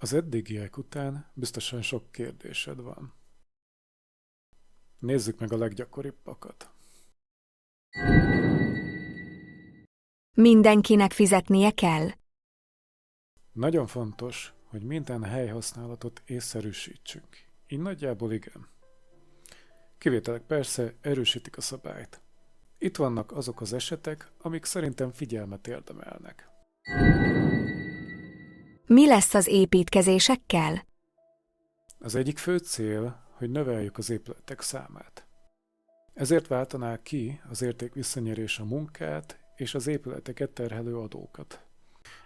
Az eddigiek után biztosan sok kérdésed van. Nézzük meg a leggyakoribbakat. Mindenkinek fizetnie kell. Nagyon fontos, hogy minden helyhasználatot észszerűsítsünk. Így nagyjából igen. Kivételek persze erősítik a szabályt. Itt vannak azok az esetek, amik szerintem figyelmet érdemelnek. Mi lesz az építkezésekkel? Az egyik fő cél, hogy növeljük az épületek számát. Ezért váltaná ki az értékvisszanyerés a munkát és az épületeket terhelő adókat.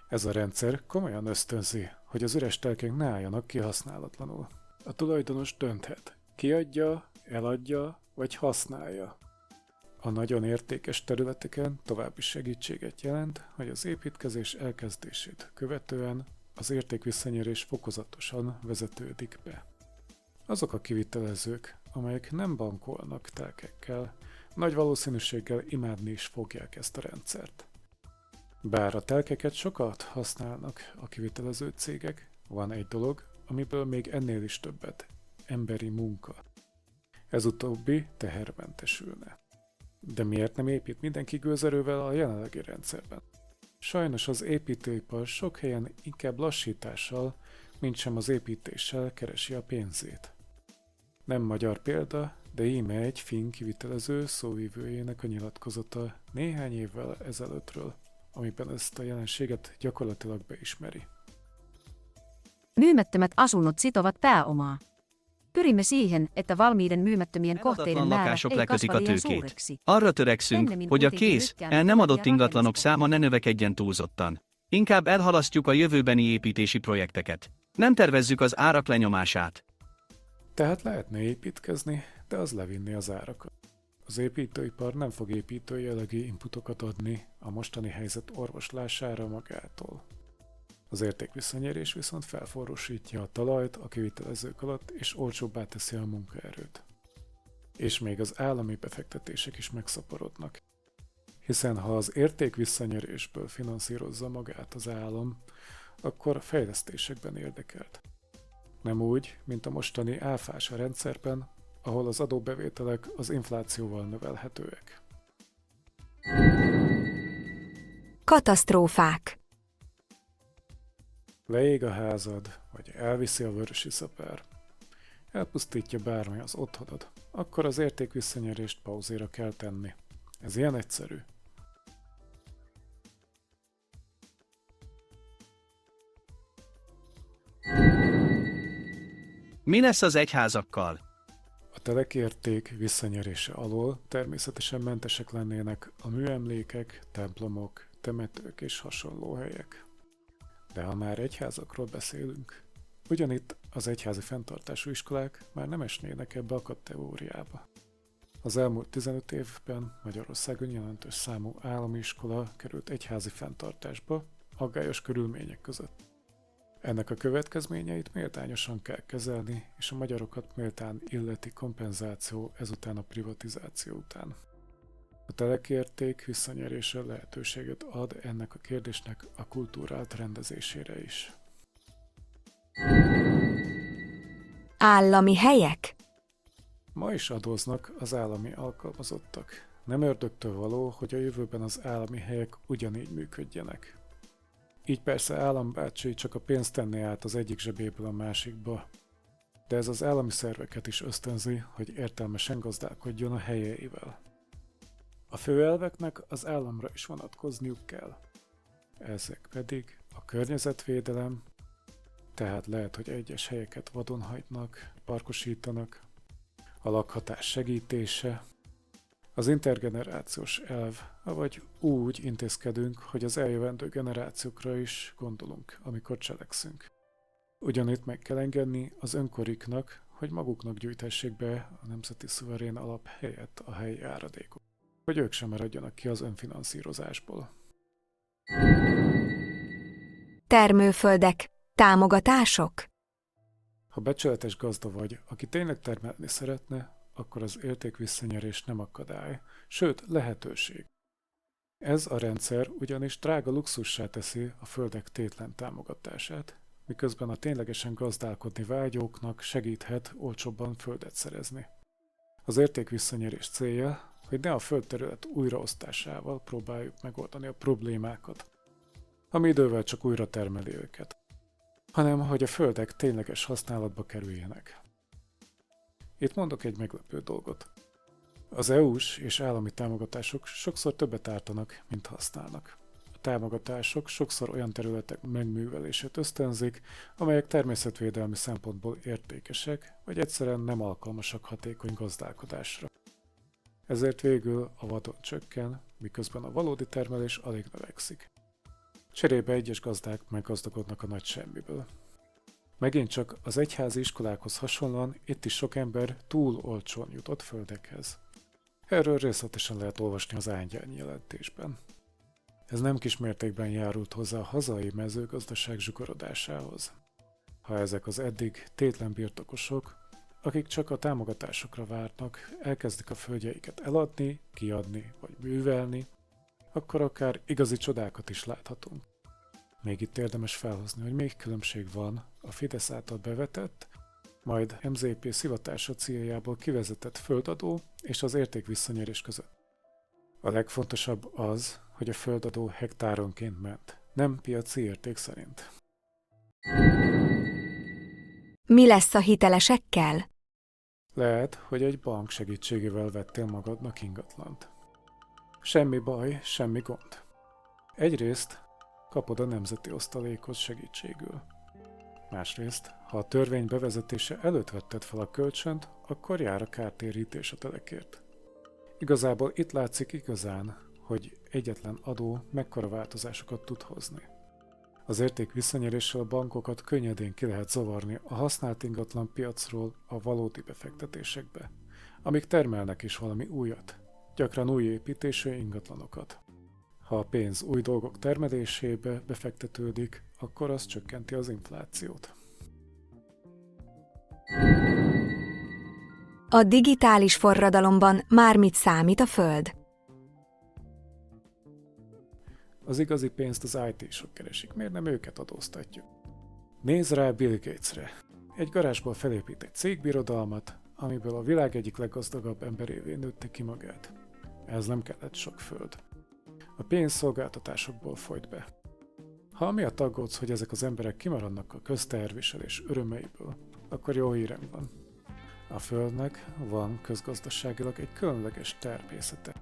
Ez a rendszer komolyan ösztönzi, hogy az üres telkénk ne álljanak kihasználatlanul. A tulajdonos dönthet, kiadja, eladja vagy használja. A nagyon értékes területeken további segítséget jelent, hogy az építkezés elkezdését követően az értékvisszanyerés fokozatosan vezetődik be. Azok a kivitelezők, amelyek nem bankolnak telkekkel, nagy valószínűséggel imádni is fogják ezt a rendszert. Bár a telkeket sokat használnak a kivitelező cégek, van egy dolog, amiből még ennél is többet, emberi munka. Ez utóbbi tehermentesülne. De miért nem épít mindenki gőzerővel a jelenlegi rendszerben? Sajnos az építőipar sok helyen inkább lassítással, mint sem az építéssel keresi a pénzét. Nem magyar példa, de íme egy finn kivitelező szóvivőjének a nyilatkozata néhány évvel ezelőttről, amiben ezt a jelenséget gyakorlatilag beismeri. Myymättömät asunnot sitovat pääomaa. Pyrimme siihen, että valmiiden myymättömien kohteiden Eladhatlan määrä lakások ei lekötik kasva a liian tőkét. suureksi. Arra törekszünk, Ennemmin hogy a kuitenkin kész, lykkäämme el nem adott tulevia ingatlanok rakennusprojekteja. száma ne növekedjen túlzottan. Inkább elhalasztjuk a jövőbeni építési projekteket. Nem tervezzük az árak lenyomását. Tehát lehetne építkezni, de az levinni az árakat. Az építőipar nem fog építőjelegi inputokat adni a mostani helyzet orvoslására magától. Az értékvisszanyerés viszont felforrósítja a talajt a kivitelezők alatt és olcsóbbá teszi a munkaerőt. És még az állami befektetések is megszaporodnak. Hiszen ha az értékvisszanyerésből finanszírozza magát az állam, akkor fejlesztésekben érdekelt. Nem úgy, mint a mostani áfás rendszerben, ahol az adóbevételek az inflációval növelhetőek. Katasztrófák. Leég a házad, vagy elviszi a vörösiszapár. Elpusztítja bármi az otthonod, akkor az értékvisszanyerést pauzéra kell tenni. Ez ilyen egyszerű. Mi lesz az egyházakkal? A telekérték visszanyerése alól természetesen mentesek lennének a műemlékek, templomok, temetők és hasonló helyek. De ha már egyházakról beszélünk, ugyanitt az egyházi fenntartású iskolák már nem esnének ebbe a kategóriába. Az elmúlt 15 évben Magyarországon jelentős számú állami iskola került egyházi fenntartásba, aggályos körülmények között. Ennek a következményeit méltányosan kell kezelni, és a magyarokat méltán illeti kompenzáció ezután a privatizáció után. A telekérték visszanyerése lehetőséget ad ennek a kérdésnek a kultúrált rendezésére is. Állami helyek. Ma is adóznak az állami alkalmazottak. Nem ördögtől való, hogy a jövőben az állami helyek ugyanígy működjenek. Így persze állambácsi csak a pénzt tenné át az egyik zsebéből a másikba. De ez az állami szerveket is ösztönzi, hogy értelmesen gazdálkodjon a helyeivel. A főelveknek az államra is vonatkozniuk kell. Ezek pedig a környezetvédelem, tehát lehet, hogy egyes helyeket vadon hagynak, parkosítanak, a lakhatás segítése, az intergenerációs elv, vagy úgy intézkedünk, hogy az eljövendő generációkra is gondolunk, amikor cselekszünk. Ugyanitt meg kell engedni az önkoriknak, hogy maguknak gyűjtessék be a nemzeti szuverén alap helyett a helyi áradékot, hogy ők sem maradjanak ki az önfinanszírozásból. Termőföldek. Támogatások. Ha becsületes gazda vagy, aki tényleg termelni szeretne, akkor az értékvisszanyerés nem akadály, sőt lehetőség. Ez a rendszer ugyanis drága luxussá teszi a földek tétlen támogatását, miközben a ténylegesen gazdálkodni vágyóknak segíthet olcsóbban földet szerezni. Az értékvisszanyerés célja, hogy ne a földterület újraosztásával próbáljuk megoldani a problémákat, ami idővel csak újra termeli őket, hanem hogy a földek tényleges használatba kerüljenek. Itt mondok egy meglepő dolgot. Az EU-s és állami támogatások sokszor többet ártanak, mint használnak. A támogatások sokszor olyan területek megművelését ösztönzik, amelyek természetvédelmi szempontból értékesek, vagy egyszerűen nem alkalmasak hatékony gazdálkodásra. Ezért végül a vadon csökken, miközben a valódi termelés alig növekszik. Cserébe egyes gazdák meggazdagodnak a nagy semmiből. Megint csak az egyházi iskolákhoz hasonlóan itt is sok ember túl olcsón jutott földekhez. Erről részletesen lehet olvasni az Ángyán jelentésben. Ez nem kis mértékben járult hozzá a hazai mezőgazdaság zsugorodásához. Ha ezek az eddig tétlen birtokosok, akik csak a támogatásokra várnak, elkezdik a földjeiket eladni, kiadni vagy művelni, akkor akár igazi csodákat is láthatunk. Még itt érdemes felhozni, hogy még különbség van a Fidesz által bevetett, majd MZP szivatása céljából kivezetett földadó és az értékvisszanyerés között. A legfontosabb az, hogy a földadó hektáronként ment, nem piaci érték szerint. Mi lesz a hitelesekkel? Lehet, hogy egy bank segítségével vettél magadnak ingatlant. Semmi baj, semmi gond. Egyrészt kapod a nemzeti osztalékot segítségül. Másrészt, ha a törvény bevezetése előtt vetted fel a kölcsönt, akkor jár a kártérítés a telekért. Igazából itt látszik igazán, hogy egyetlen adó mekkora változásokat tud hozni. Az értékvisszanyeréssel a bankokat könnyedén ki lehet zavarni a használt ingatlan piacról a valódi befektetésekbe, amik termelnek is valami újat, gyakran új építésű ingatlanokat. Ha a pénz új dolgok termelésébe befektetődik, akkor az csökkenti az inflációt. A digitális forradalomban már mit számít a föld? Az igazi pénzt az IT-sok keresik, miért nem őket adóztatjuk? Nézz rá Bill Gatesre. Egy garázsból felépít egy cégbirodalmat, amiből a világ egyik leggazdagabb emberévé nőtte ki magát. Ez nem kellett sok föld. A pénz szolgáltatásokból folyt be. Ha amiatt aggódsz, hogy ezek az emberek kimaradnak a közteherviselés örömeiből, akkor jó hírem van. A földnek van közgazdaságilag egy különleges természete.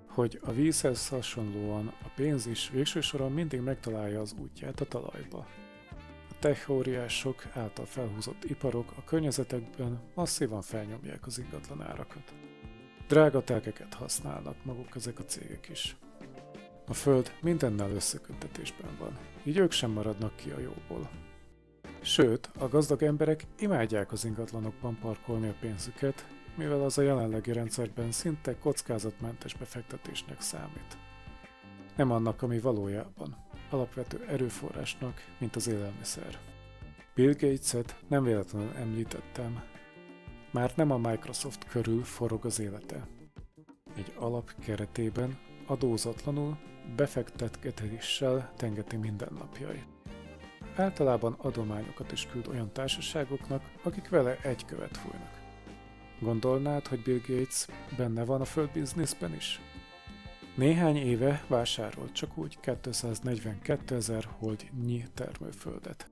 Hogy a vízhez hasonlóan a pénz is végső soron mindig megtalálja az útját a talajba. A tech-óriások által felhúzott iparok a környezetekben masszívan felnyomják az ingatlan árakat. Drága telkeket használnak maguk ezek a cégek is. A föld mindennel összeköttetésben van, így ők sem maradnak ki a jóból. Sőt, a gazdag emberek imádják az ingatlanokban parkolni a pénzüket, mivel az a jelenlegi rendszerben szinte kockázatmentes befektetésnek számít. Nem annak, ami valójában alapvető erőforrásnak, mint az élelmiszer. Bill Gates-et nem véletlenül említettem, már nem a Microsoft körül forog az élete. Egy alap keretében adózatlanul befektetgetéssel tengeti mindennapjai. Általában adományokat is küld olyan társaságoknak, akik vele egy követ fújnak. Gondolnád, hogy Bill Gates benne van a földbizniszben is? Néhány éve vásárolt csak úgy 242 000 holdnyi termőföldet.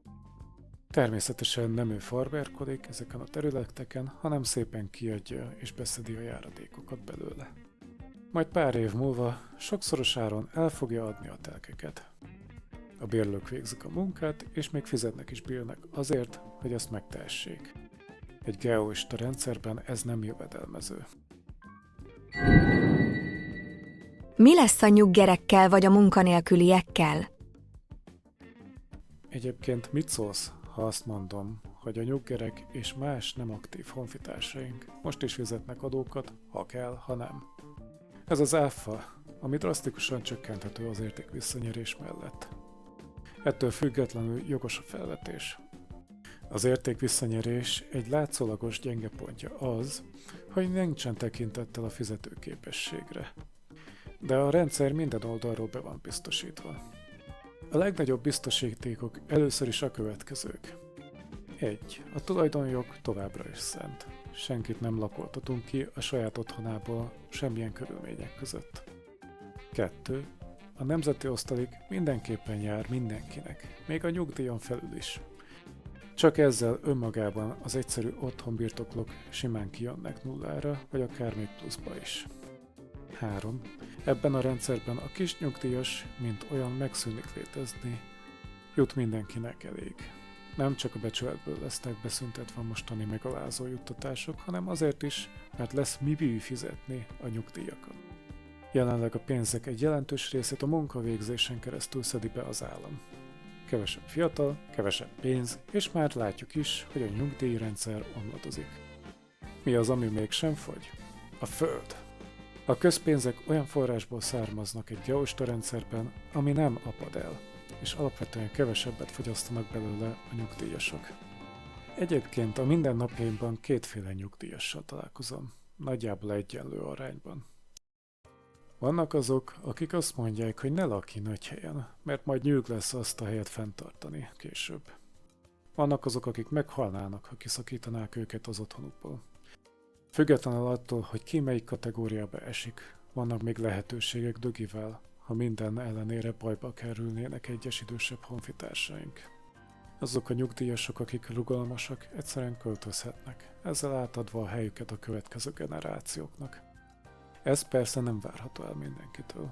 Természetesen nem ő farmerkodik ezeken a területeken, hanem szépen kiadja és beszedi a járadékokat belőle. Majd pár év múlva sokszoros áron el fogja adni a telkeket. A bérlők végzik a munkát, és még fizetnek is Billnek azért, hogy ezt megtehessék. Egy geoista rendszerben ez nem jövedelmező. Mi lesz a nyuggerekkel vagy a munkanélküliekkel? Egyébként mit szólsz, ha azt mondom, hogy a nyuggerek és más nem aktív honfitársaink most is fizetnek adókat, ha kell, ha nem. Ez az áfa, ami drasztikusan csökkenthető az értékvisszanyerés mellett. Ettől függetlenül jogos a felvetés. Az értékvisszanyerés egy látszólagos gyenge pontja az, hogy nincsen tekintettel a fizetőképességre. De a rendszer minden oldalról be van biztosítva. A legnagyobb biztosítékok először is a következők. 1. A tulajdonjog továbbra is szent. Senkit nem lakoltatunk ki a saját otthonából semmilyen körülmények között. 2. A nemzeti osztalék mindenképpen jár mindenkinek, még a nyugdíjon felül is. Csak ezzel önmagában az egyszerű otthonbirtoklók simán kijönnek nullára, vagy akár még pluszba is. 3. Ebben a rendszerben a kis nyugdíjas, mint olyan megszűnik létezni, jut mindenkinek elég. Nem csak a becsületből lesznek beszüntetve a mostani megalázó juttatások, hanem azért is, mert lesz mibe fizetni a nyugdíjakat. Jelenleg a pénzek egy jelentős részét a munkavégzésen keresztül szedi be az állam. Kevesebb fiatal, kevesebb pénz, és már látjuk is, hogy a nyugdíjrendszer omladozik. Mi az, ami mégsem fogy? A föld. A közpénzek olyan forrásból származnak egy geosta rendszerben, ami nem apad el, és alapvetően kevesebbet fogyasztanak belőle a nyugdíjasok. Egyébként a mindennapjaimban kétféle nyugdíjassal találkozom, nagyjából egyenlő arányban. Vannak azok, akik azt mondják, hogy ne lakj nagy helyen, mert majd nyűg lesz azt a helyet fenntartani később. Vannak azok, akik meghalnának, ha kiszakítanák őket az otthonukból. Függetlenül attól, hogy ki melyik kategóriába esik, vannak még lehetőségek dögivel, ha minden ellenére bajba kerülnének egyes idősebb honfitársaink. Azok a nyugdíjasok, akik rugalmasak, egyszerűen költözhetnek, ezzel átadva a helyüket a következő generációknak. Ez persze nem várható el mindenkitől.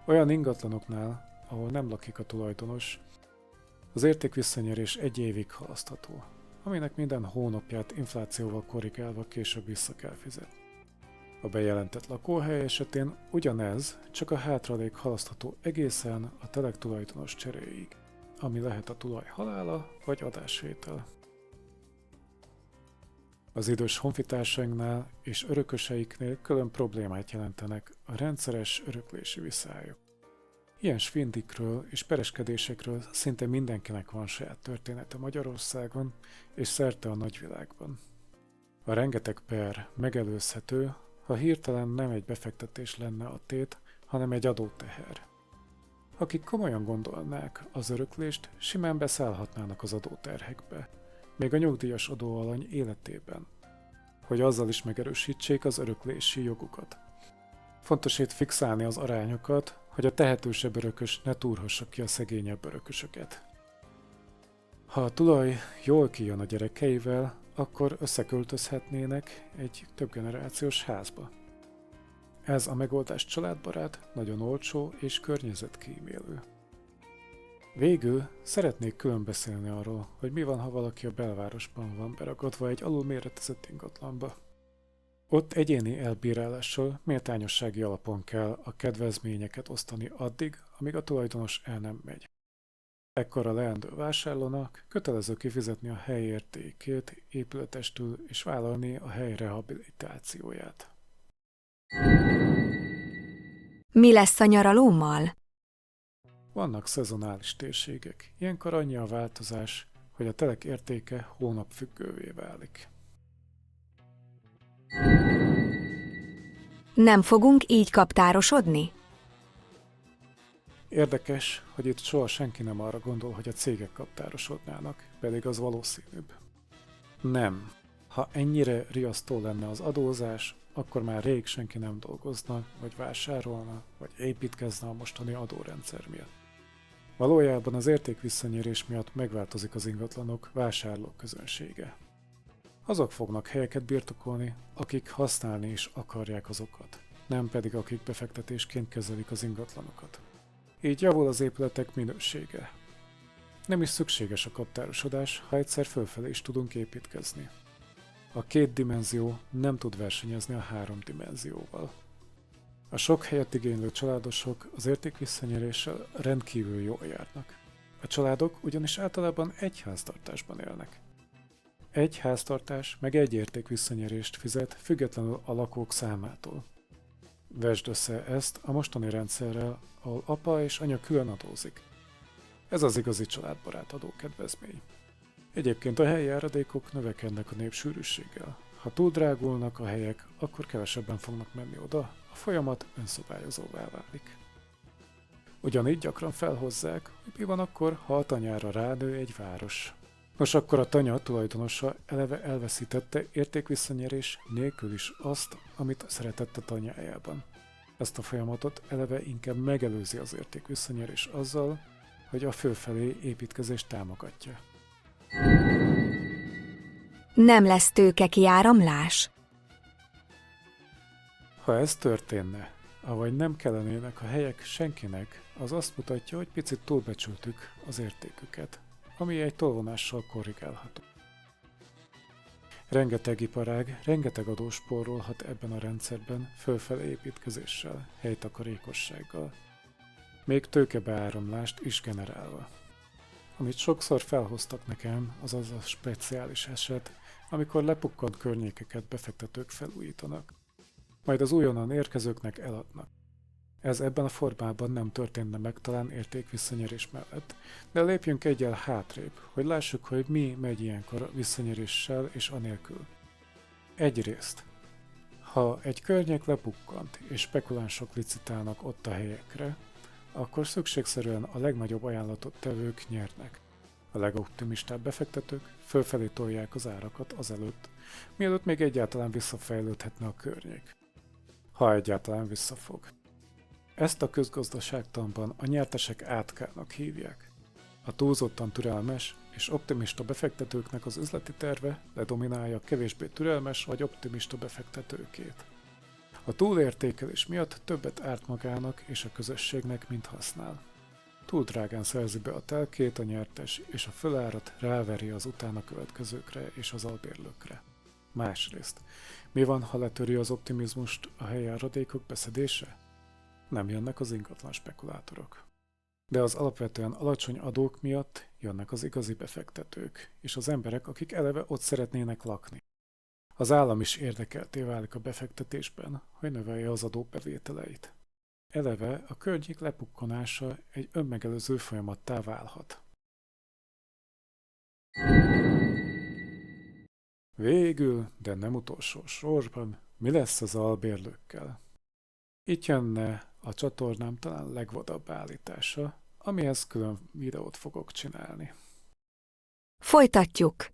Olyan ingatlanoknál, ahol nem lakik a tulajdonos, az értékvisszanyerés 1 évig halasztható, aminek minden hónapját inflációval korrigálva később vissza kell fizetni. A bejelentett lakóhely esetén ugyanez, csak a hátralék halasztható egészen a telek tulajdonos cseréig, ami lehet a tulaj halála vagy adásvétel. Az idős honfitársainknál és örököseiknél külön problémát jelentenek a rendszeres öröklési viszályok. Ilyen svindikről és pereskedésekről szinte mindenkinek van saját története Magyarországon és szerte a nagyvilágban. A rengeteg per megelőzhető, ha hirtelen nem egy befektetés lenne a tét, hanem egy adóteher. Akik komolyan gondolnák az öröklést, simán beszállhatnának az adóterhekbe, még a nyugdíjas adóalany életében, hogy azzal is megerősítsék az öröklési jogukat. Fontos itt fixálni az arányokat, hogy a tehetősebb örökös ne túrhassa ki a szegényebb örökösöket. Ha a tulaj jól kijön a gyerekeivel, akkor összeköltözhetnének egy többgenerációs házba. Ez a megoldás családbarát, nagyon olcsó és környezetkímélő. Végül szeretnék külön beszélni arról, hogy mi van, ha valaki a belvárosban van beragadva egy alulméretezett ingatlanba. Ott egyéni elbírálással méltányossági alapon kell a kedvezményeket osztani addig, amíg a tulajdonos el nem megy. Ekkor a leendő vásárlónak kötelező kifizetni a hely értékét épületestől és vállalni a hely rehabilitációját. Mi lesz a nyaralómmal? Vannak szezonális térségek, ilyenkor annyi a változás, hogy a telek értéke hónapfüggővé válik. Nem fogunk így kaptárosodni? Érdekes, hogy itt soha senki nem arra gondol, hogy a cégek kaptárosodnának, pedig az valószínűbb. Nem. Ha ennyire riasztó lenne az adózás, akkor már rég senki nem dolgozna, vagy vásárolna, vagy építkezne a mostani adórendszer miatt. Valójában az értékvisszanyerés miatt megváltozik az ingatlanok vásárlók közönsége. Azok fognak helyeket birtokolni, akik használni is akarják azokat, nem pedig akik befektetésként kezelik az ingatlanokat. Így javul az épületek minősége. Nem is szükséges a kaptárosodás, ha egyszer fölfelé is tudunk építkezni. A 2 dimenzió nem tud versenyezni a 3 dimenzióval. A sok helyet igénylő családosok az értékvisszanieréssel rendkívül jól járnak. A családok ugyanis általában egy háztartásban élnek. Egy háztartás meg egy értékvisszanyerést fizet függetlenül a lakók számától. Vesd össze ezt a mostani rendszerrel, ahol apa és anya külön adózik. Ez az igazi családbarát adókedvezmény. Egyébként a helyi járadékok növekednek a népsűrűséggel. Ha túl drágulnak a helyek, akkor kevesebben fognak menni oda, a folyamat önszabályozóvá válik. Ugyanígy gyakran felhozzák, hogy mi van akkor, ha a tanyára ránő egy város. Nos, akkor a tanya tulajdonosa eleve elveszítette értékvisszanyerés nélkül is azt, amit szeretett a tanyájában. Ezt a folyamatot eleve inkább megelőzi az értékvisszanyerés azzal, hogy a fölfelé építkezést támogatja. Nem lesz tőkekiáramlás? Ha ez történne, avagy nem kellenének a helyek senkinek, az azt mutatja, hogy picit túlbecsültük az értéküket, ami egy tolvonással korrigálható. Rengeteg iparág, rengeteg adó spórolhat ebben a rendszerben fölfelé építkezéssel, helytakarékossággal, még tőkebeáramlást is generálva. Amit sokszor felhoztak nekem, az a speciális eset, amikor lepukkant környékeket befektetők felújítanak, majd az újonnan érkezőknek eladnak. Ez ebben a formában nem történne meg talán értékvisszanyerés mellett, de lépjünk egyel hátrébb, hogy lássuk, hogy mi megy ilyenkor visszanyeréssel és anélkül. Egyrészt, ha egy környék lepukkant és spekulánsok licitálnak ott a helyekre, akkor szükségszerűen a legnagyobb ajánlatot tevők nyernek. A legoptimistább befektetők fölfelé tolják az árakat azelőtt, mielőtt még egyáltalán visszafejlődhetne a környék. Ha egyáltalán visszafog. Ezt a közgazdaságtanban a nyertesek átkának hívják. A túlzottan türelmes és optimista befektetőknek az üzleti terve ledominálja a kevésbé türelmes vagy optimista befektetőkét. A túlértékelés miatt többet árt magának és a közösségnek, mint használ. Túl drágán szerzi be a telkét a nyertes, és a fölárat ráveri az utána következőkre és az albérlőkre. Másrészt, mi van, ha letöri az optimizmust a helyáradékok beszedése? Nem jönnek az ingatlan spekulátorok. De az alapvetően alacsony adók miatt jönnek az igazi befektetők, és az emberek, akik eleve ott szeretnének lakni. Az állam is érdekelté válik a befektetésben, hogy növelje az adóbevételeit. Eleve a környék lepukkanása egy önmegelőző folyamattá válhat. Végül, de nem utolsó sorban, mi lesz az albérlőkkel? Itt jönne a csatornám talán legvadabb állítása, amihez külön videót fogok csinálni. Folytatjuk.